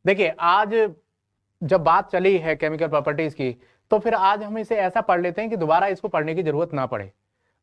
देखिए आज जब बात चली है केमिकल प्रॉपर्टीज की, तो फिर आज हम इसे ऐसा पढ़ लेते हैं कि दोबारा इसको पढ़ने की जरूरत ना पड़े।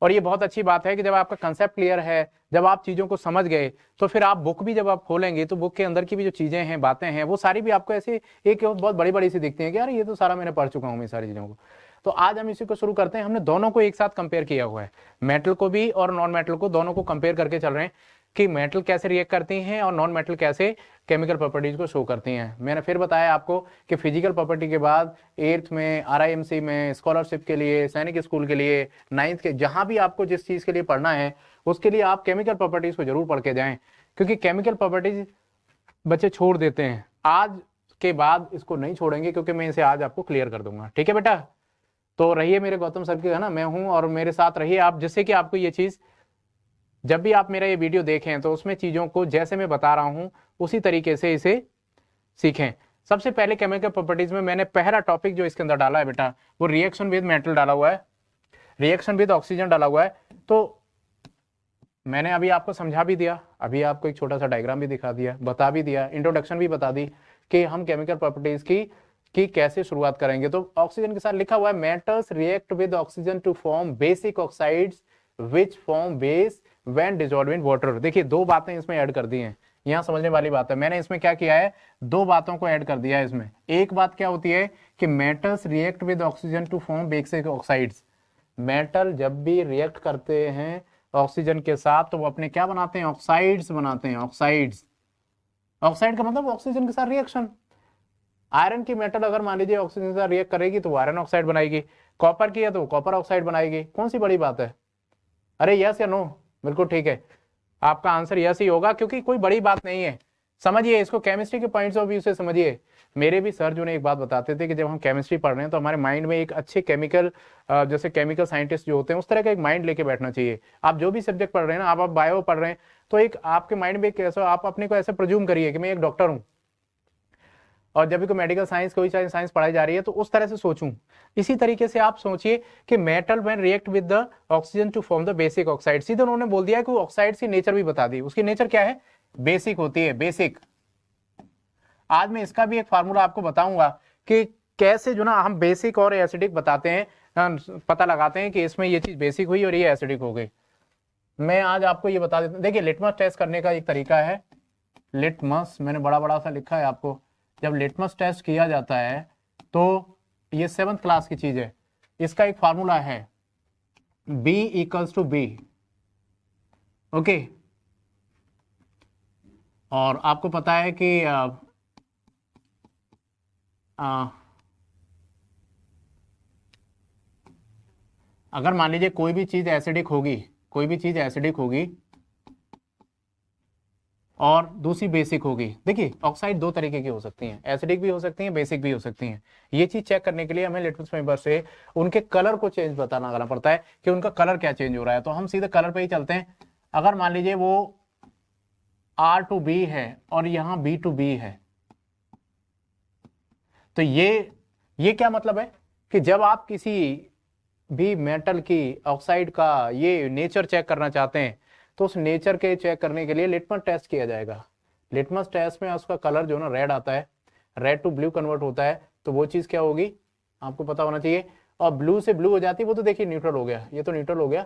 और ये बहुत अच्छी बात है कि जब आपका कंसेप्ट क्लियर है, जब आप चीजों को समझ गए, तो फिर आप बुक भी जब आप खोलेंगे तो बुक के अंदर की भी जो चीजें हैं, बातें हैं, वो सारी भी आपको ऐसे एक बहुत बड़ी बड़ी सी दिखती है कि यार ये तो सारा मैंने पढ़ चुका हूँ, मैं सारी चीजों को। तो आज हम इसी को शुरू करते हैं। हमने दोनों को एक साथ कंपेयर किया हुआ है, मेटल को भी और नॉन मेटल को, दोनों को कंपेयर करके चल रहे हैं कि मेटल कैसे रिएक्ट करती हैं और नॉन मेटल कैसे केमिकल प्रॉपर्टीज को शो करती हैं। मैंने फिर बताया आपको कि फिजिकल प्रॉपर्टी के बाद 8th में, RIMC में, स्कॉलरशिप के लिए, सैनिक स्कूल के लिए, 9th के, जहां भी आपको जिस चीज के लिए पढ़ना है उसके लिए आप केमिकल प्रॉपर्टीज को जरूर पढ़ के जाएं, क्योंकि केमिकल प्रॉपर्टीज बच्चे छोड़ देते हैं। आज के बाद इसको नहीं छोड़ेंगे, क्योंकि मैं इसे आज आपको क्लियर कर दूंगा। ठीक है बेटा? तो रहिए मेरे गौतम सर के, है ना, मैं हूं और मेरे साथ रहिए आप, जिससे कि आपको ये चीज जब भी आप मेरा ये वीडियो देखें तो उसमें चीजों को जैसे मैं बता रहा हूं उसी तरीके से इसे सीखें। सबसे पहले केमिकल प्रॉपर्टीज में मैंने पहला टॉपिक जो इसके अंदर डाला है बेटा, वो रिएक्शन विद मेटल डाला हुआ है, रिएक्शन विद ऑक्सीजन डाला हुआ है। तो मैंने अभी आपको समझा भी दिया, अभी आपको एक छोटा सा डायग्राम भी दिखा दिया, बता भी दिया, इंट्रोडक्शन भी बता दी कि हम केमिकल प्रॉपर्टीज की कैसे शुरुआत करेंगे। तो ऑक्सीजन के साथ लिखा हुआ है metals react with oxygen to form basic oxides which form base when dissolved in water. देखिए दो बातें इसमें ऐड कर दी हैं, यहां समझने वाली बात है। मैंने इसमें क्या किया है, दो बातों को ऐड कर दिया है इसमें। एक बात क्या होती है कि metals react with oxygen to form basic oxides. Metal जब भी रिएक्ट करते हैं ऑक्सीजन के साथ तो वो अपने क्या बनाते हैं, ऑक्साइड्स बनाते हैं। ऑक्साइड्स, ऑक्साइड का मतलब ऑक्सीजन के साथ रिएक्शन। आयरन की मेटल अगर मान लीजिए ऑक्सीजन के साथ रिएक्ट करेगी तो वो आयरन ऑक्साइड बनाएगी, कॉपर की है तो कॉपर ऑक्साइड बनाएगी। कौन सी बड़ी बात है? अरे यस या नो? बिल्कुल ठीक है, आपका आंसर यस ही होगा, क्योंकि कोई बड़ी बात नहीं है। समझिए इसको केमिस्ट्री के पॉइंट्स ऑफ व्यू से समझिए। मेरे भी सर जो ने एक बात बताते थे कि जब हम केमिस्ट्री पढ़ रहे हैं तो हमारे माइंड में एक अच्छे केमिकल जैसे केमिकल साइंटिस्ट जो होते हैं उस तरह का एक माइंड लेके बैठना चाहिए। आप जो भी सब्जेक्ट पढ़ रहे हैं ना, आप बायो पढ़ रहे हैं तो एक आपके माइंड में कैसा, आप अपने को ऐसे प्रज्यूम करिए कि मैं एक डॉक्टर हूँ, और जब भी कोई मेडिकल साइंस, कोई साइंस पढ़ाई जा रही है तो उस तरह से सोचूं। इसी तरीके से आप सोचिए कि metal when react with the oxygen to form the basic oxide. सीधे उन्होंने बोल दिया कि ऑक्साइड की नेचर भी बता दी, उसकी नेचर क्या है, बेसिक होती है, बेसिक। आज मैं इसका भी एक फार्मूला आपको बताऊंगा कि कैसे जो ना हम बेसिक और एसिडिक बताते हैं, पता लगाते हैं कि इसमें ये चीज बेसिक हुई और ये एसिडिक हो गई। मैं आज आपको ये बता देता हूं। देखिए लिटमस टेस्ट करने का एक तरीका है, लिटमस मैंने बड़ा बड़ा सा लिखा है आपको। जब लिटमस टेस्ट किया जाता है तो ये 7th क्लास की चीज है, इसका एक फार्मूला है B equals to B। Okay, और आपको पता है कि अगर मान लीजिए कोई भी चीज एसिडिक होगी, कोई भी चीज एसिडिक होगी और दूसरी बेसिक होगी। देखिए ऑक्साइड दो तरीके की हो सकती हैं, एसिडिक भी हो सकती हैं, बेसिक भी हो सकती हैं। ये चीज चेक करने के लिए हमें लिटमस पेपर से उनके कलर को चेंज बताना करना पड़ता है कि उनका कलर क्या चेंज हो रहा है। तो हम सीधे कलर पे ही चलते हैं। अगर मान लीजिए वो R to B है और यहाँ B to B है, तो ये क्या मतलब है कि जब आप किसी भी मेटल की ऑक्साइड का ये नेचर चेक करना चाहते हैं तो उस नेचर के चेक करने के लिए लिटमस टेस्ट किया जाएगा। लिटमस टेस्ट में उसका कलर जो ना रेड आता है, रेड टू ब्लू कन्वर्ट होता है, तो वो चीज क्या होगी आपको पता होना चाहिए। और ब्लू से ब्लू हो जाती है वो तो देखिए न्यूट्रल हो गया, ये तो न्यूट्रल हो गया।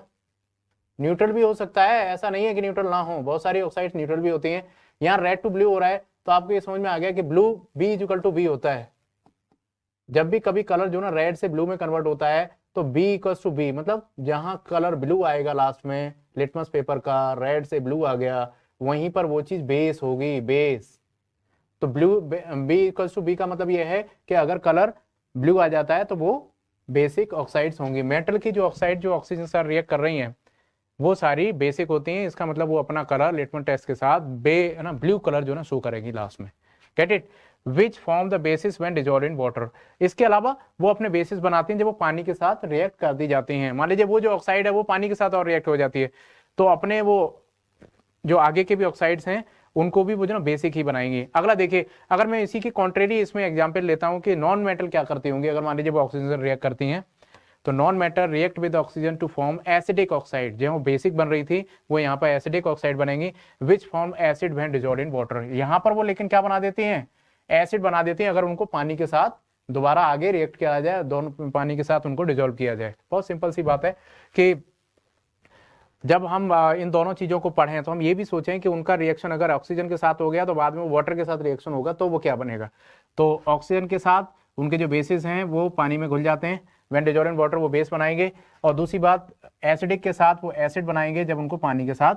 न्यूट्रल भी हो सकता है, ऐसा नहीं है कि न्यूट्रल ना हो, बहुत सारी ऑक्साइड्स न्यूट्रल भी होती हैं। यहाँ रेड टू ब्लू हो रहा है तो आपको ये समझ में आ गया कि blue B equal to B होता है। जब भी कभी कलर जो ना रेड से ब्लू में कन्वर्ट होता है तो B इक्वल टू B, मतलब जहां कलर ब्लू आएगा लास्ट में लिटमस पेपर का, रेड से ब्लू आ गया, वहीं पर वो चीज बेस होगी, बेस। तो blue B equal to B का मतलब ये है कि अगर कलर ब्लू आ जाता है तो वो बेसिक ऑक्साइड्स होंगी। मेटल की जो ऑक्साइड जो ऑक्सीजन के साथ रिएक्ट कर रही हैं वो सारी बेसिक होती हैं। इसका मतलब वो अपना कलर लिटमस टेस्ट के साथ ब्लू कलर जो ना शो करेगी लास्ट में। Get it? Which form the basis when dissolved in water. इसके अलावा वो अपने बेसिस बनाती हैं जब वो पानी के साथ रिएक्ट कर दी जाती हैं। मान लीजिए वो जो ऑक्साइड है वो पानी के साथ और रिएक्ट हो जाती है तो अपने वो जो आगे के भी ऑक्साइड्स हैं उनको भी वो जो ना बेसिक ही बनाएंगे। अगला देखिए, अगर मैं इसी की कॉन्ट्रेरी इसमें एग्जांपल लेता हूं कि नॉन मेटल क्या करती होंगी। अगर मान लीजिए वो ऑक्सीजन से रिएक्ट करती हैं तो non metal react with oxygen to form acidic oxide. जो बेसिक बन रही थी वो यहाँ पर एसिडिक ऑक्साइड बनेगी which form acid when dissolved in water. यहाँ पर वो लेकिन क्या बना देती हैं, एसिड बना देती हैं अगर उनको पानी के साथ दोबारा आगे रिएक्ट किया जाए, दोनों पानी के साथ उनको डिजोल्व किया जाए। बहुत सिंपल सी बात है कि जब हम इन दोनों चीजों को पढ़ें तो हम ये भी सोचें कि उनका रिएक्शन अगर ऑक्सीजन के साथ हो गया तो बाद में वाटर के साथ रिएक्शन होगा तो वो क्या बनेगा। तो ऑक्सीजन के साथ उनके जो बेसिस हैं वो पानी में घुल जाते हैं, व्हेन डिजॉल्व इन वाटर वो बेस बनाएंगे, और दूसरी बात एसिडिक के साथ वो एसिड बनाएंगे जब उनको पानी के साथ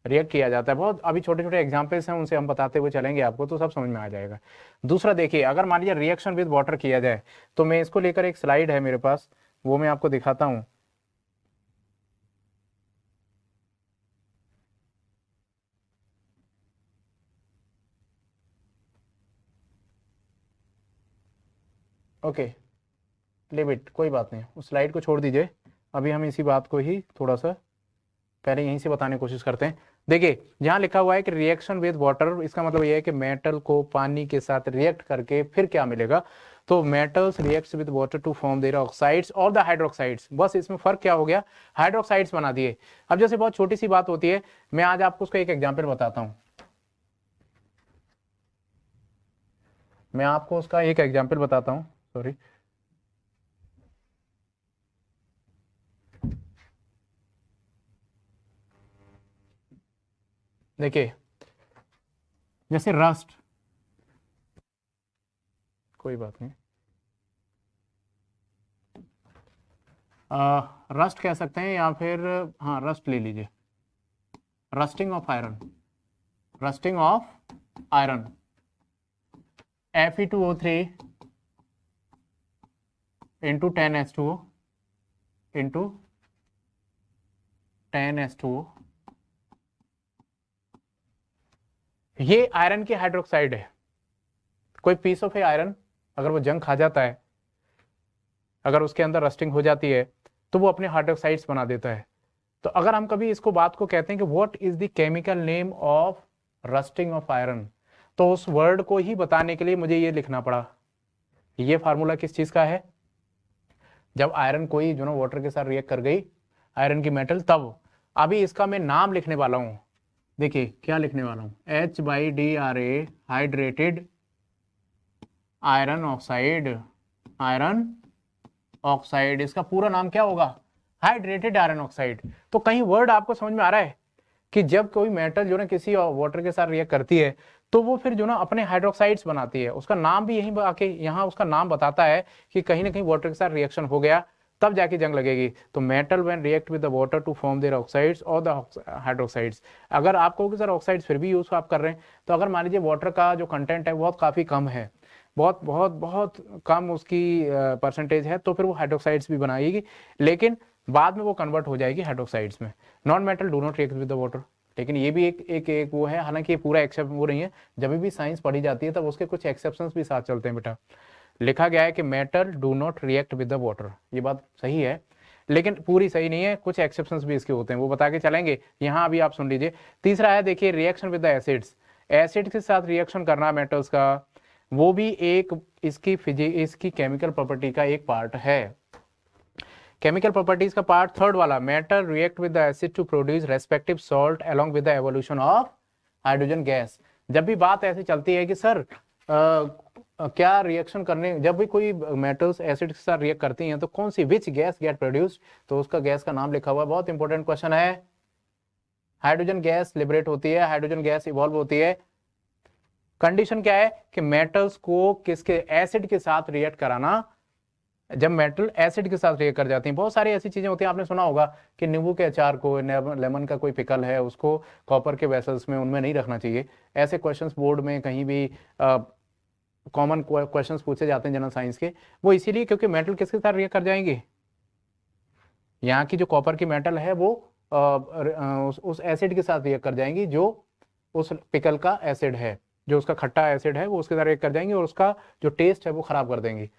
रिएक्ट किया जाता है। बहुत अभी छोटे छोटे एग्जांपल्स हैं, उनसे हम बताते हुए चलेंगे, आपको तो सब समझ में आ जाएगा। दूसरा देखिए, अगर मान लीजिए रिएक्शन विद वाटर किया जाए तो मैं इसको लेकर एक स्लाइड है मेरे पास, वो मैं आपको दिखाता हूँ। ओके लिव इट, कोई बात नहीं, उस स्लाइड को छोड़ दीजिए, अभी हम इसी बात को ही थोड़ा सा पहले यहीं से बताने की कोशिश करते हैं। देखिए जहां लिखा हुआ है कि रिएक्शन विद वाटर, इसका मतलब यह है कि मेटल को पानी के साथ रिएक्ट करके फिर क्या मिलेगा, तो metals reacts with water to form their oxides और द हाइड्रोक्साइड्स। बस इसमें फर्क क्या हो गया, हाइड्रोक्साइड्स बना दिए। अब जैसे बहुत छोटी सी बात होती है, मैं आज आपको उसका एक एग्जाम्पल बताता हूं, मैं आपको उसका एक एग्जाम्पल बताता हूं, सॉरी। देखिए जैसे रस्ट, कोई बात नहीं, रस्ट कह सकते हैं या फिर हाँ रस्ट ले लीजिए, rusting of iron, rusting of iron, Fe2O3 into 10H2O into 10H2O, ये आयरन की हाइड्रोक्साइड है। कोई पीस ऑफ आयरन अगर वो जंग खा जाता है, अगर उसके अंदर रस्टिंग हो जाती है तो वो अपने हाइड्रोक्साइड्स बना देता है। तो अगर हम कभी इसको बात को कहते हैं कि what is the chemical name of rusting of iron, तो उस वर्ड को ही बताने के लिए मुझे ये लिखना पड़ा। ये फार्मूला किस चीज का है, जब आयरन कोई जो ना वाटर के साथ रिएक्ट कर गई, आयरन की मेटल, तब अभी इसका मैं नाम लिखने वाला हूं। देखिए क्या लिखने वाला हूं, HDRA hydrated iron oxide, iron oxide, इसका पूरा नाम क्या होगा, हाइड्रेटेड आयरन ऑक्साइड। तो कहीं वर्ड आपको समझ में आ रहा है कि जब कोई मेटल जो ना किसी वाटर के साथ रिएक्ट करती है तो वो फिर जो ना अपने हाइड्रोक्साइड्स बनाती है, उसका नाम भी यहीं आके यहाँ उसका नाम बताता है कि कहीं ना कहीं वाटर के साथ रिएक्शन हो गया तब जाके जंग लगेगी। तो metal when react with the water to form their oxides और द हाइड्रोक्साइड्स। अगर आप कहोगे सर ऑक्साइड्स फिर भी यूज आप कर रहे हैं, तो अगर मान लीजिए वाटर का जो कंटेंट है बहुत काफी कम है, बहुत बहुत बहुत कम उसकी परसेंटेज है, तो फिर वो हाइड्रोक्साइड्स भी बनाएगी, लेकिन बाद में वो कन्वर्ट हो जाएगी हाइड्रोक्साइड्स में। Non metal do not react with the water, लेकिन ये भी एक वो है, हालांकि ये पूरा एक्सेप्ट वो नहीं है, जब भी साइंस पढ़ी जाती है तब उसके कुछ एक्सेप्शंस भी साथ चलते हैं बेटा। लिखा गया है कि metal do not react with the water, ये बात सही है लेकिन पूरी सही नहीं है, कुछ एक्सेप्शंस भी इसके होते हैं, वो बता के चलेंगे। यहाँ अभी आप सुन लीजिए। तीसरा है देखिए reaction with the acids, acid के साथ रिएक्शन करना मेटल्स का, वो भी एक इसकी केमिकल प्रॉपर्टी का एक पार्ट है। केमिकल प्रॉपर्टीज का पार्ट थर्ड वाला, metal react with the acid to produce respective salt along with the evolution of hydrogen gas. जब भी बात ऐसी चलती है कि सर क्या रिएक्शन करने, जब भी कोई मेटल्स एसिड के साथ रिएक्ट करती हैं तो कौन सी विच गैस गेट प्रोड्यूस्ड, तो उसका गैस का नाम लिखा हुआ है, बहुत इंपॉर्टेंट क्वेश्चन है। हाइड्रोजन गैस लिबरेट होती है, हाइड्रोजन गैस इवॉल्व होती है। कंडीशन क्या है कि मेटल्स को किसके, एसिड के साथ रिएक्ट कराना। जब मेटल एसिड के साथ रिएक्ट कर जाती हैं, बहुत सारी ऐसी चीजें होती हैं, आपने सुना होगा कि नींबू के अचार को, लेमन का कोई पिकल है उसको कॉपर के वेसल्स में उनमें नहीं रखना चाहिए। ऐसे क्वेश्चंस बोर्ड में कहीं भी कॉमन क्वेश्चंस पूछे जाते हैं जनरल साइंस के, वो इसीलिए क्योंकि मेटल किसके साथ रिएक्ट कर जाएंगे, यहाँ की जो कॉपर की मेटल है वो उस एसिड के साथ रिएक्ट कर जाएंगी जो उस पिकल का एसिड है, जो उसका खट्टा एसिड है वो उसके साथ रिएक्ट कर जाएंगे और उसका जो टेस्ट है वो खराब कर देंगे।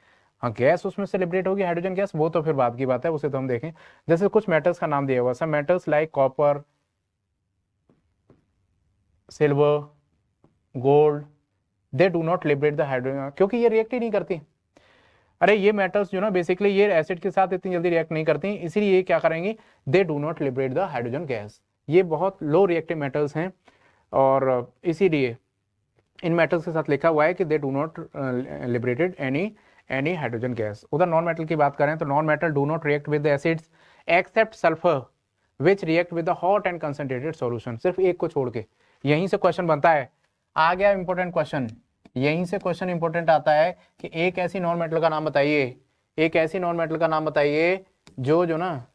हाँ गैस उसमें से लिबरेट होगी हाइड्रोजन गैस, वो तो फिर बात की बात है, उसे तो हम देखें। जैसे कुछ मेटल्स का नाम दिया हुआ, सब metals like copper, silver, gold, they do not liberate the hydrogen, क्योंकि ये रिएक्ट ही नहीं करती। अरे ये मेटल्स जो ना बेसिकली ये एसिड के साथ इतनी जल्दी रिएक्ट नहीं करती, इसीलिए ये क्या करेंगे, दे do not liberate the hydrogen gas. ये बहुत लो रिएक्टिव मेटल्स हैं और इसीलिए इन मेटल्स के साथ लिखा हुआ है कि they do not liberated any hydrogen gas. उधर नॉन मेटल की बात करें तो non metal do not react with acids except sulphur which react with the hot and concentrated solution. सिर्फ एक को छोड़ के। यहीं से क्वेश्चन बनता है, आ गया इंपॉर्टेंट क्वेश्चन, यहीं से क्वेश्चन इंपॉर्टेंट आता है कि एक ऐसी नॉन मेटल का नाम बताइए, एक ऐसी नॉन मेटल का नाम बताइए जो ना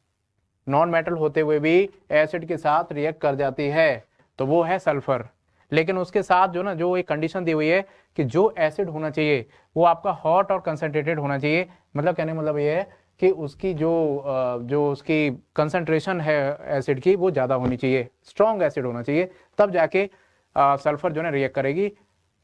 नॉन मेटल होते हुए भी एसिड के साथ रिएक्ट कर जाती है, तो वो है सल्फर। लेकिन उसके साथ जो एक कंडीशन दी हुई है कि जो एसिड होना चाहिए वो आपका हॉट और कंसंट्रेटेड होना चाहिए। मतलब कहने मतलब ये है कि उसकी जो उसकी कंसंट्रेशन है एसिड की वो ज़्यादा होनी चाहिए, स्ट्रॉन्ग एसिड होना चाहिए, तब जाके सल्फर जो है रिएक्ट करेगी।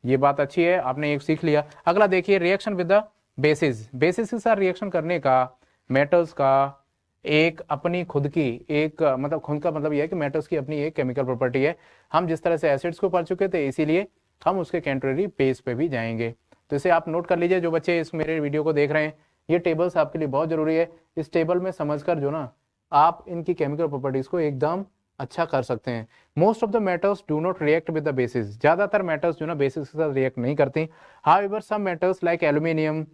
ये बात अच्छी है, आपने एक सीख लिया। अगला देखिए, reaction with the basis. Basis के साथ रिएक्शन करने का मेटल्स का एक अपनी खुद की एक मतलब खुद का मतलब यह है कि मेटल्स की अपनी एक केमिकल प्रॉपर्टी है। हम जिस तरह से एसिड्स को पढ़ चुके थे, इसीलिए हम उसके कंट्रेरी बेस पे भी जाएंगे। तो इसे आप नोट कर लीजिए, जो बच्चे इस मेरे वीडियो को देख रहे हैं, ये टेबल्स आपके लिए बहुत जरूरी है। इस टेबल में समझकर आप इनकी केमिकल प्रॉपर्टीज को एकदम अच्छा कर सकते हैं। Most of the metals do not react with the bases. ज्यादातर मेटल्स बेसिस के साथ रिएक्ट नहीं करती। However some metals like aluminium,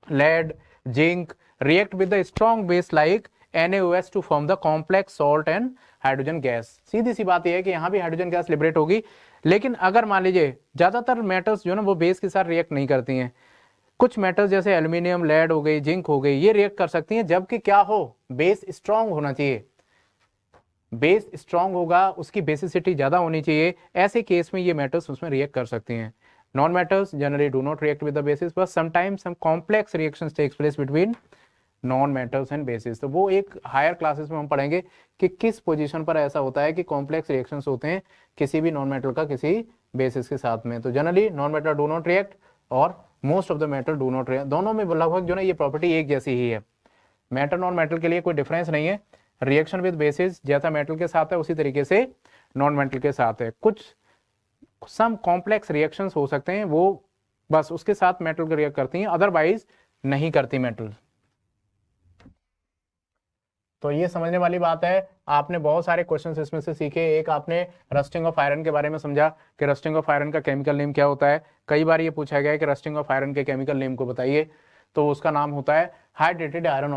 lead, zinc react with the strong base like NaOH to form the complex salt and hydrogen gas. सीधी सी बात यह है कि यहाँ भी हाइड्रोजन गैस लिबरेट होगी। लेकिन अगर मान लीजिए ज्यादातर मेटल्स वो बेस के साथ रिएक्ट नहीं करती हैं। कुछ मेटल्स जैसे एल्यूमिनियम, लेड हो गई, जिंक हो गई, ये रिएक्ट कर सकती हैं, जबकि क्या हो, बेस स्ट्रांग होना चाहिए। बेस स्ट्रांग होगा, उसकी बेसिसिटी ज्यादा होनी चाहिए, ऐसे केस में ये मेटल्स उसमें रिएक्ट कर सकती हैं। Non-metals generally do not react with the bases, but sometimes some complex reactions takes place between non-metals and bases। तो वो एक हायर क्लासेस में हम पढ़ेंगे कि किस पोजीशन पर ऐसा होता है कि कॉम्प्लेक्स रिएक्शंस होते हैं किसी भी नॉन मेटल का किसी बेसिस के साथ में। तो generally non metal do not react और most of the metal do not react. दोनों में लगभग ये प्रॉपर्टी एक जैसी ही है। मेटल नॉन मेटल के लिए कोई डिफरेंस नहीं है। रिएक्शन विद बेसिस जैसा मेटल के साथ है उसी तरीके से नॉन मेटल के साथ है। कुछ सम कॉम्प्लेक्स रिएक्शंस हो सकते हैं, वो बस उसके साथ मेटल को रिएक्ट करती हैं, अदरवाइज नहीं करती मेटल। तो ये समझने वाली बात है। आपने बहुत सारे क्वेश्चंस इसमें से सीखे। एक आपने रस्टिंग ऑफ आयरन के बारे में समझा कि रस्टिंग ऑफ आयरन का केमिकल नेम क्या होता है। कई बार ये पूछा गया है कि रस्टिंग ऑफ आयरन के केमिकल नेम को बताइए, तो उसका नाम होता है हाइड्रेटेड आयरन